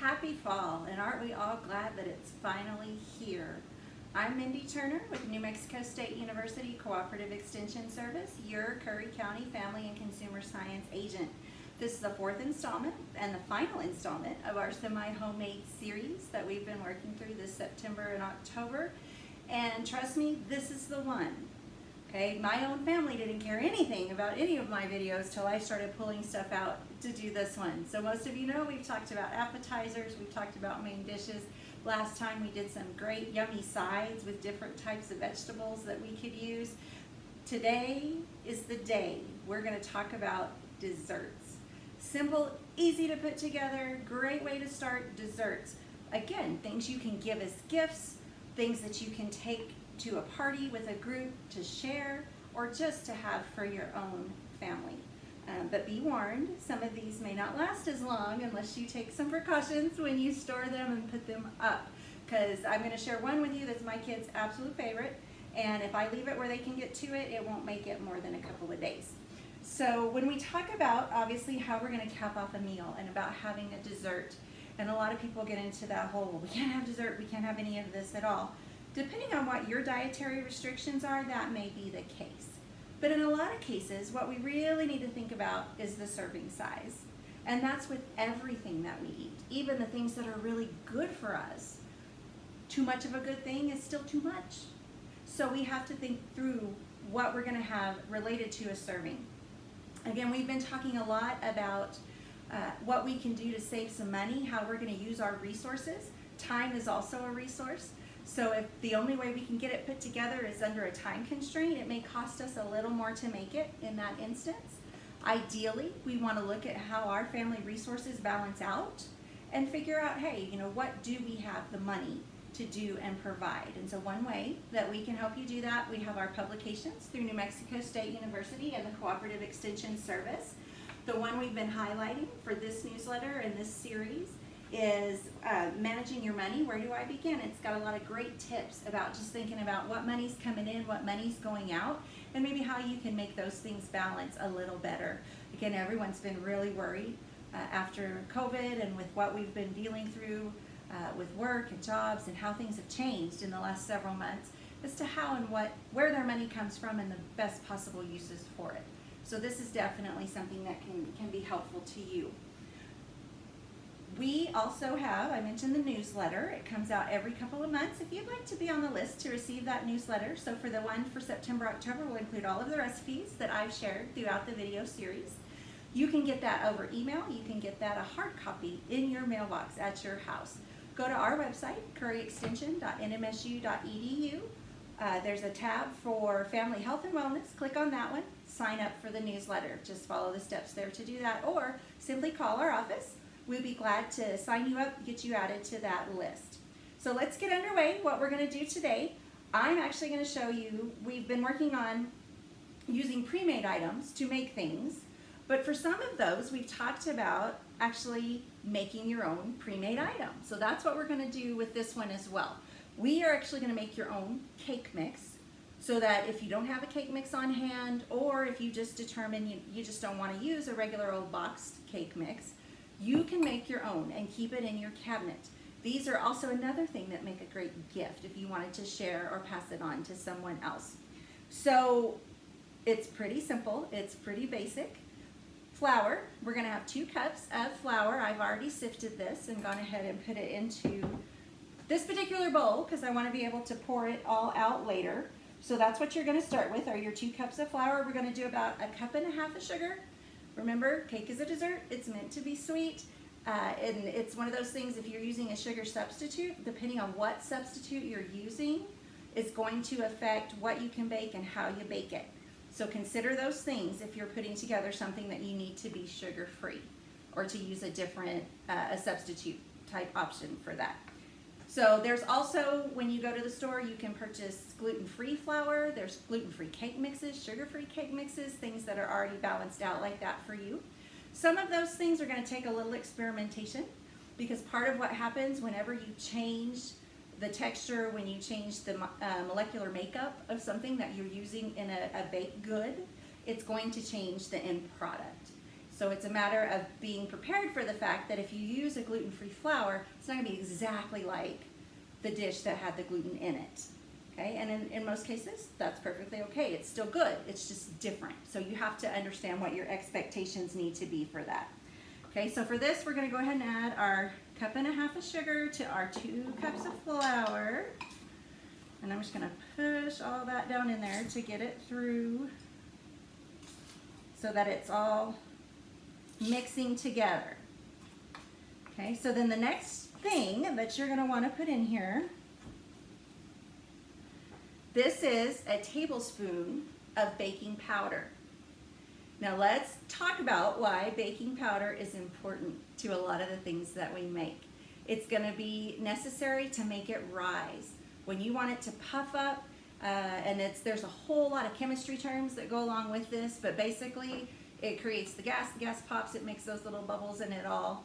Happy fall, and aren't we all glad that it's finally here? I'm Mindy Turner with New Mexico State University Cooperative Extension Service, your Curry County Family and Consumer Science agent. This is the fourth installment and the final installment of our semi-homemade series that we've been working through this September and October. And trust me, this is the one. Okay, my own family didn't care anything about any of my videos till I started pulling stuff out to do this one. So most of you know we've talked about appetizers, we've talked about main dishes. Last time we did some great yummy sides with different types of vegetables that we could use. Today is the day we're going to talk about desserts. Simple, easy to put together, great way to start desserts. Again, things you can give as gifts, things that you can take to a party with a group to share, or just to have for your own family. But be warned, some of these may not last as long unless you take some precautions when you store them and put them up. Because I'm going to share one with you that's my kids' absolute favorite, and if I leave it where they can get to it, it won't make it more than a couple of days. So when we talk about, obviously, how we're going to cap off a meal and about having a dessert, and a lot of people get into that whole, we can't have dessert, we can't have any of this at all. Depending on what your dietary restrictions are, that may be the case. But in a lot of cases, what we really need to think about is the serving size. And that's with everything that we eat, even the things that are really good for us. Too much of a good thing is still too much. So we have to think through what we're going to have related to a serving. Again, we've been talking a lot about what we can do to save some money, how we're going to use our resources. Time is also a resource. So if the only way we can get it put together is under a time constraint, it may cost us a little more to make it in that instance. Ideally, we want to look at how our family resources balance out and figure out, hey, what do we have the money to do and provide? And so one way that we can help you do that, we have our publications through New Mexico State University and the Cooperative Extension Service. The one we've been highlighting for this newsletter and this series is managing your money. Where do I begin? It's got a lot of great tips about just thinking about what money's coming in, what money's going out, and maybe how you can make those things balance a little better. Again, everyone's been really worried after COVID and with what we've been dealing through with work and jobs and how things have changed in the last several months as to how and where their money comes from and the best possible uses for it. So this is definitely something that can be helpful to you. We also have, I mentioned the newsletter. It comes out every couple of months. If you'd like to be on the list to receive that newsletter, so for the one for September, October, we'll include all of the recipes that I've shared throughout the video series. You can get that over email. You can get that a hard copy in your mailbox at your house. Go to our website, curryextension.nmsu.edu. There's a tab for Family Health and Wellness. Click on that one. Sign up for the newsletter. Just follow the steps there to do that, or simply call our office. We'd be glad to sign you up, get you added to that list. So let's get underway. What we're going to do today, I'm actually going to show you, we've been working on using pre-made items to make things, but for some of those, we've talked about actually making your own pre-made item. So that's what we're going to do with this one as well. We are actually going to make your own cake mix, so that if you don't have a cake mix on hand, or if you just determine you just don't want to use a regular old boxed cake mix, you can make your own and keep it in your cabinet. These are also another thing that make a great gift if you wanted to share or pass it on to someone else. So it's pretty simple, it's pretty basic. Flour, we're going to have 2 cups of flour. I've already sifted this and gone ahead and put it into this particular bowl because I want to be able to pour it all out later. So that's what you're going to start with, are your 2 cups of flour. We're going to do about 1.5 cups of sugar. Remember, cake is a dessert. It's meant to be sweet. And it's one of those things, if you're using a sugar substitute, depending on what substitute you're using, is going to affect what you can bake and how you bake it. So consider those things if you're putting together something that you need to be sugar-free or to use a different, a substitute type option for that. So there's also, when you go to the store, you can purchase gluten-free flour. There's gluten-free cake mixes, sugar-free cake mixes, things that are already balanced out like that for you. Some of those things are going to take a little experimentation, because part of what happens whenever you change the texture, when you change the molecular makeup of something that you're using in a baked good, it's going to change the end product. So it's a matter of being prepared for the fact that if you use a gluten-free flour, it's not going to be exactly like the dish that had the gluten in it. Okay, and in most cases, that's perfectly okay. It's still good. It's just different. So you have to understand what your expectations need to be for that. Okay, so for this, we're going to go ahead and add our 1.5 cups of sugar to our 2 cups of flour. And I'm just going to push all that down in there to get it through so that it's all mixing together. Okay, so then the next thing that you're going to want to put in here, this is a tablespoon of baking powder. Now let's talk about why baking powder is important to a lot of the things that we make. It's going to be necessary to make it rise. When you want it to puff up, and there's a whole lot of chemistry terms that go along with this, but basically it creates the gas pops, it makes those little bubbles, and it all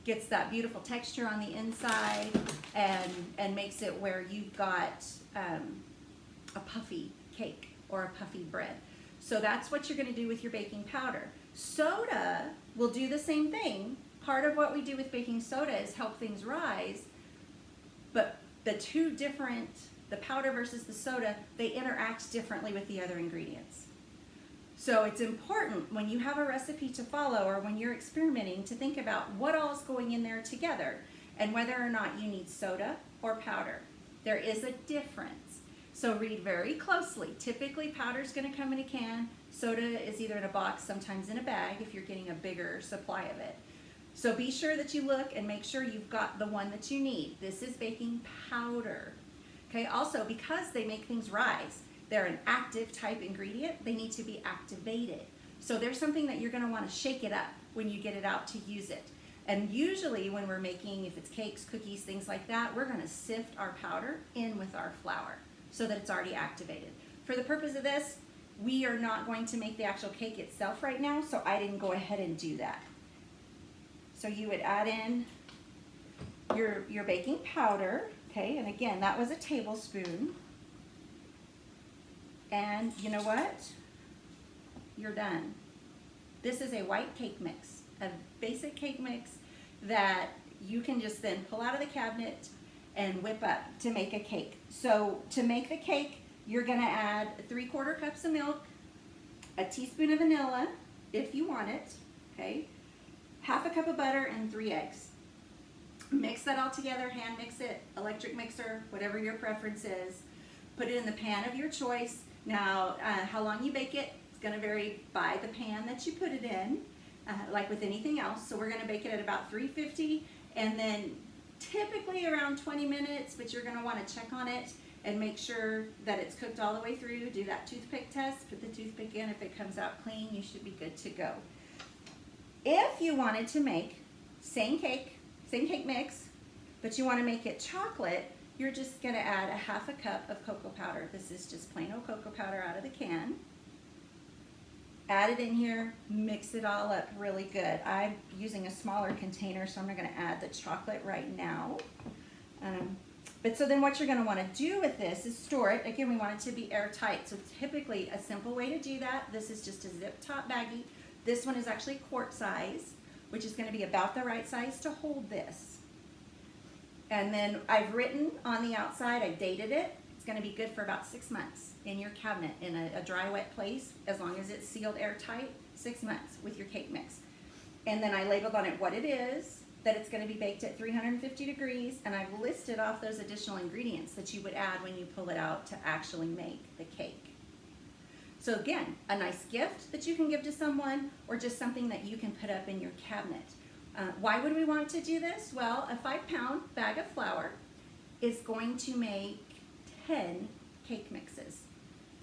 gets that beautiful texture on the inside and makes it where you've got a puffy cake or a puffy bread. So that's what you're going to do with your baking powder. Soda will do the same thing. Part of what we do with baking soda is help things rise, but the two different, the powder versus the soda, they interact differently with the other ingredients. So it's important when you have a recipe to follow or when you're experimenting to think about what all is going in there together and whether or not you need soda or powder. There is a difference. So read very closely. Typically powder is going to come in a can. Soda is either in a box, sometimes in a bag if you're getting a bigger supply of it. So be sure that you look and make sure you've got the one that you need. This is baking powder. Okay, also because they make things rise, they're an active type ingredient, they need to be activated. So there's something that you're going to want to shake it up when you get it out to use it. And usually when we're making, if it's cakes, cookies, things like that, we're going to sift our powder in with our flour so that it's already activated. For the purpose of this, we are not going to make the actual cake itself right now, so I didn't go ahead and do that. So you would add in your baking powder, okay, and again, that was a tablespoon. And you know what? You're done. This is a white cake mix, a basic cake mix that you can just then pull out of the cabinet and whip up to make a cake. So to make the cake, you're gonna add 3/4 cups of milk, a teaspoon of vanilla, if you want it, okay, 1/2 cup of butter, and 3 eggs. Mix that all together, hand mix it, electric mixer, whatever your preference is. Put it in the pan of your choice. Now, how long you bake it is gonna vary by the pan that you put it in, like with anything else. So we're gonna bake it at about 350 and then typically around 20 minutes, but you're gonna wanna check on it and make sure that it's cooked all the way through. Do that toothpick test, put the toothpick in. If it comes out clean, you should be good to go. If you wanted to make same cake mix, but you wanna make it chocolate, you're just gonna add 1/2 cup of cocoa powder. This is just plain old cocoa powder out of the can. Add it in here, mix it all up really good. I'm using a smaller container, so I'm not gonna add the chocolate right now. But so then what you're gonna wanna do with this is store it. Again, we want it to be airtight. So typically a simple way to do that, this is just a zip top baggie. This one is actually quart size, which is gonna be about the right size to hold this. And then I've written on the outside, I dated it. It's gonna be good for about 6 months in your cabinet in a dry, wet place, as long as it's sealed airtight, 6 months with your cake mix. And then I labeled on it what it is, that it's gonna be baked at 350 degrees, and I've listed off those additional ingredients that you would add when you pull it out to actually make the cake. So again, a nice gift that you can give to someone, or just something that you can put up in your cabinet. Why would we want to do this? Well, a 5-pound bag of flour is going to make 10 cake mixes.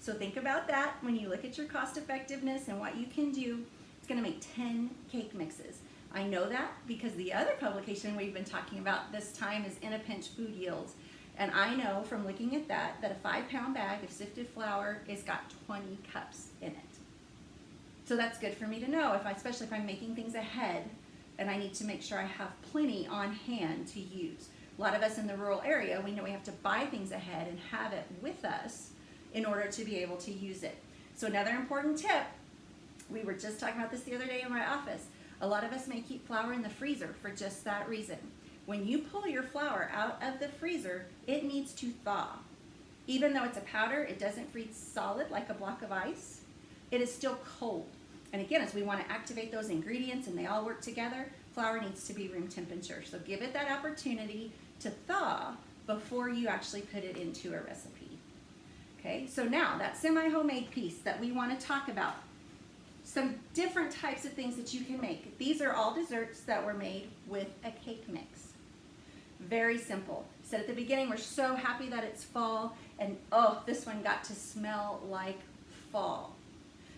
So think about that when you look at your cost effectiveness and what you can do. It's going to make 10 cake mixes. I know that because the other publication we've been talking about this time is In a Pinch Food Yields. And I know from looking at that a 5-pound bag of sifted flour has got 20 cups in it. So that's good for me to know, especially if I'm making things ahead and I need to make sure I have plenty on hand to use. A lot of us in the rural area, we know we have to buy things ahead and have it with us in order to be able to use it. So another important tip We were just talking about this the other day in my office. A lot of us may keep flour in the freezer for just that reason. When you pull your flour out of the freezer, it needs to thaw. Even though it's a powder, it doesn't freeze solid like a block of ice. It is still cold. And again, as we want to activate those ingredients and they all work together, flour needs to be room temperature. So give it that opportunity to thaw before you actually put it into a recipe. Okay, so now that semi-homemade piece that we want to talk about, some different types of things that you can make. These are all desserts that were made with a cake mix. Very simple. Said at the beginning, we're so happy that it's fall, and oh, this one got to smell like fall.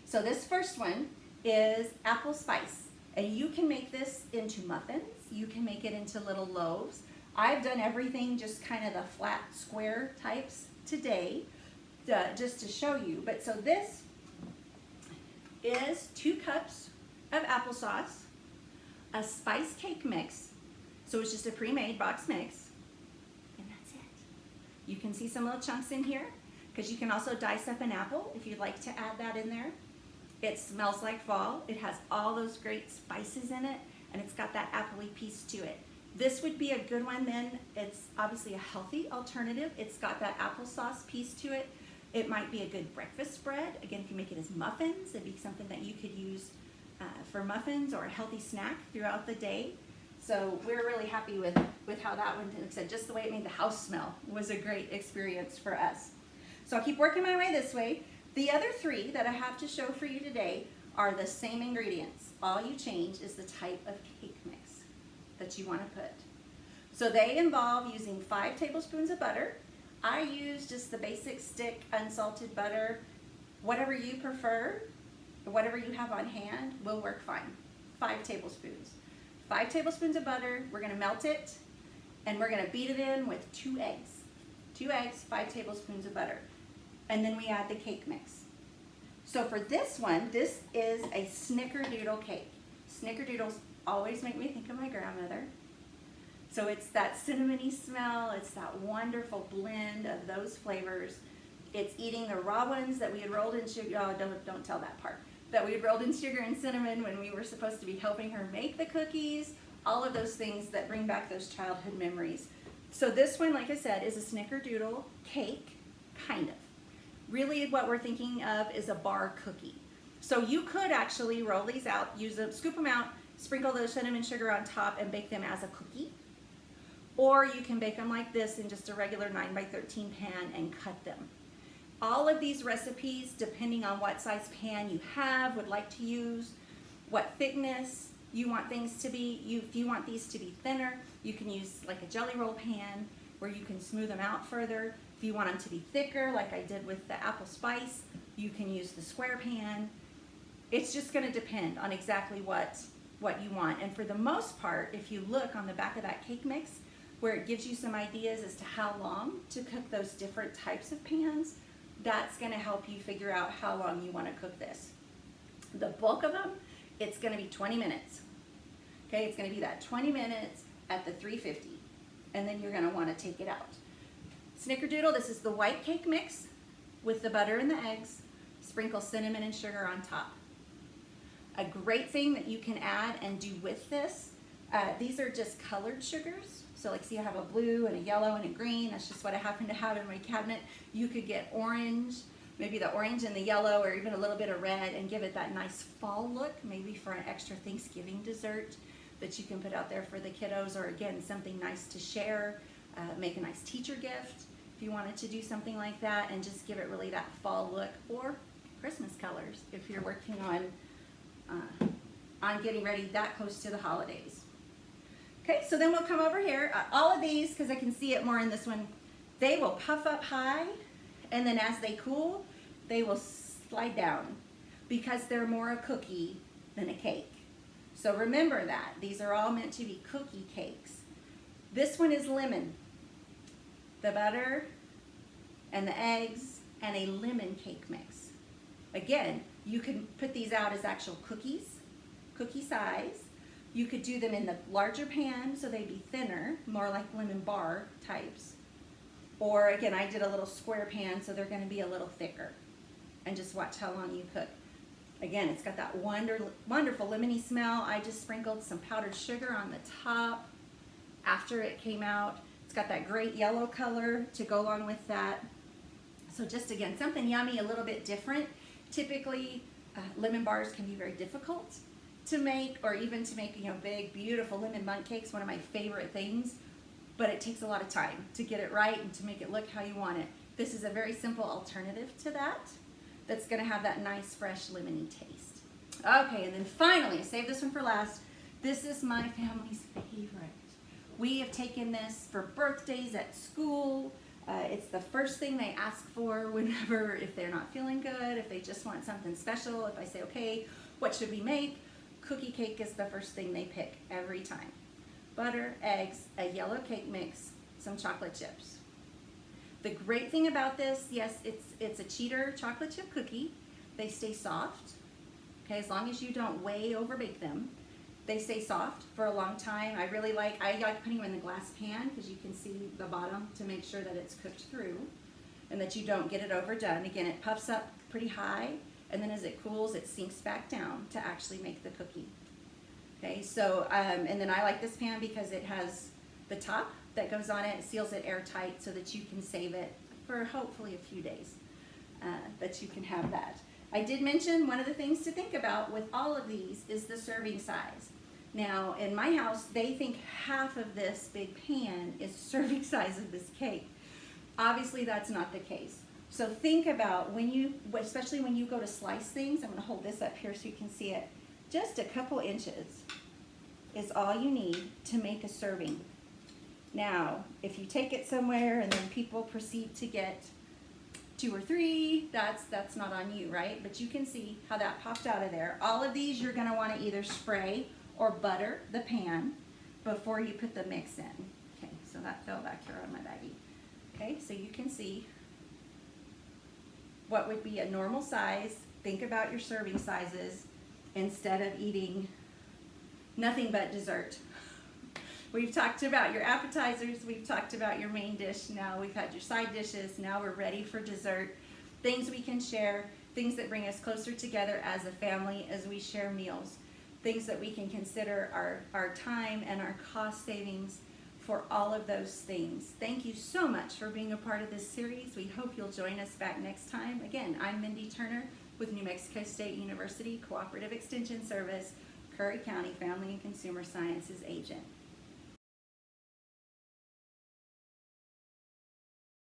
So this first one is apple spice, and you can make this into muffins. You can make it into little loaves. I've done everything just kind of the flat square types today, just to show you. But so this is 2 cups of applesauce, a spice cake mix, so it's just a pre-made box mix, and that's it. You can see some little chunks in here, because you can also dice up an apple if you'd like to add that in there. It smells like fall. It has all those great spices in it, and it's got that appley piece to it. This would be a good one then. It's obviously a healthy alternative. It's got that applesauce piece to it. It might be a good breakfast spread. Again, if you make it as muffins, it'd be something that you could use for muffins or a healthy snack throughout the day. So we're really happy with how that one did. Like I said, just the way it made the house smell was a great experience for us. So I'll keep working my way this way. The other 3 that I have to show for you today are the same ingredients. All you change is the type of cake mix that you want to put. So they involve using 5 tablespoons of butter. I use just the basic stick unsalted butter. Whatever you prefer, whatever you have on hand will work fine. 5 tablespoons. 5 tablespoons of butter, we're gonna melt it, and we're gonna beat it in with 2 eggs. 2 eggs, 5 tablespoons of butter. And then we add the cake mix. So for this one, this is a snickerdoodle cake. Snickerdoodles always make me think of my grandmother. So it's that cinnamony smell, it's that wonderful blend of those flavors. It's eating the raw ones that we had rolled in sugar, oh, don't tell that part, that we had rolled in sugar and cinnamon when we were supposed to be helping her make the cookies, all of those things that bring back those childhood memories. So this one, like I said, is a snickerdoodle cake, kind of. Really what we're thinking of is a bar cookie. So you could actually roll these out, use them, scoop them out, sprinkle the cinnamon sugar on top and bake them as a cookie. Or you can bake them like this in just a regular 9x13 pan and cut them. All of these recipes, depending on what size pan you have, would like to use, what thickness you want things to be. If you want these to be thinner, you can use like a jelly roll pan where you can smooth them out further. If you want them to be thicker, like I did with the apple spice, you can use the square pan. It's just gonna depend on exactly what you want. And for the most part, if you look on the back of that cake mix, where it gives you some ideas as to how long to cook those different types of pans, that's gonna help you figure out how long you wanna cook this. The bulk of them, it's gonna be 20 minutes. Okay, it's gonna be that 20 minutes at the 350, and then you're gonna wanna take it out. Snickerdoodle, this is the white cake mix with the butter and the eggs. Sprinkle cinnamon and sugar on top. A great thing that you can add and do with this, these are just colored sugars. So like see I have a blue and a yellow and a green, that's just what I happen to have in my cabinet. You could get orange, maybe the orange and the yellow or even a little bit of red and give it that nice fall look, maybe for an extra Thanksgiving dessert that you can put out there for the kiddos, or again, something nice to share, make a nice teacher gift if you wanted to do something like that and just give it really that fall look, or Christmas colors if you're working on getting ready that close to the holidays. Okay, so then we'll come over here. All of these, because I can see it more in this one, they will puff up high, and then as they cool, they will slide down because they're more a cookie than a cake. So remember that. These are all meant to be cookie cakes. This one is lemon. The butter and the eggs and a lemon cake mix. Again, you can put these out as actual cookies, cookie size. You could do them in the larger pan so they'd be thinner, more like lemon bar types. Or again, I did a little square pan so they're gonna be a little thicker. And just watch how long you cook. Again, it's got that wonderful lemony smell. I just sprinkled some powdered sugar on the top after it came out. It's got that great yellow color to go along with that. So just again, something yummy, a little bit different. Typically, lemon bars can be very difficult to make, or even to make, big, beautiful lemon bundt cakes, one of my favorite things. But it takes a lot of time to get it right and to make it look how you want it. This is a very simple alternative to that that's gonna have that nice, fresh, lemony taste. Okay, and then finally, I saved this one for last. This is my family's favorite. We have taken this for birthdays at school. It's the first thing they ask for whenever, if they're not feeling good, if they just want something special. If I say, okay, what should we make? Cookie cake is the first thing they pick every time. Butter, eggs, a yellow cake mix, some chocolate chips. The great thing about this, yes, it's a cheater chocolate chip cookie. They stay soft, okay, as long as you don't way over bake them. They stay soft for a long time. I like putting them in the glass pan because you can see the bottom to make sure that it's cooked through and that you don't get it overdone. Again, it puffs up pretty high, and then as it cools, it sinks back down to actually make the cookie. Okay, so, and then I like this pan because it has the top that goes on it. It seals it airtight so that you can save it for hopefully a few days, that you can have that. I did mention one of the things to think about with all of these is the serving size. Now, in my house, they think half of this big pan is the serving size of this cake. Obviously, that's not the case. So think about especially when you go to slice things, I'm gonna hold this up here so you can see it. Just a couple inches is all you need to make a serving. Now, if you take it somewhere and then people proceed to get 2 or 3, that's not on you, right? But you can see how that popped out of there. All of these you're gonna wanna either spray or butter the pan before you put the mix in. Okay, so that fell back here on my baggie. Okay, so you can see what would be a normal size. Think about your serving sizes instead of eating nothing but dessert. We've talked about your appetizers, we've talked about your main dish, now we've had your side dishes, now we're ready for dessert. Things we can share, things that bring us closer together as a family as we share meals. Things that we can consider our time and our cost savings for all of those things. Thank you so much for being a part of this series. We hope you'll join us back next time. Again, I'm Mindy Turner with New Mexico State University Cooperative Extension Service, Curry County Family and Consumer Sciences Agent.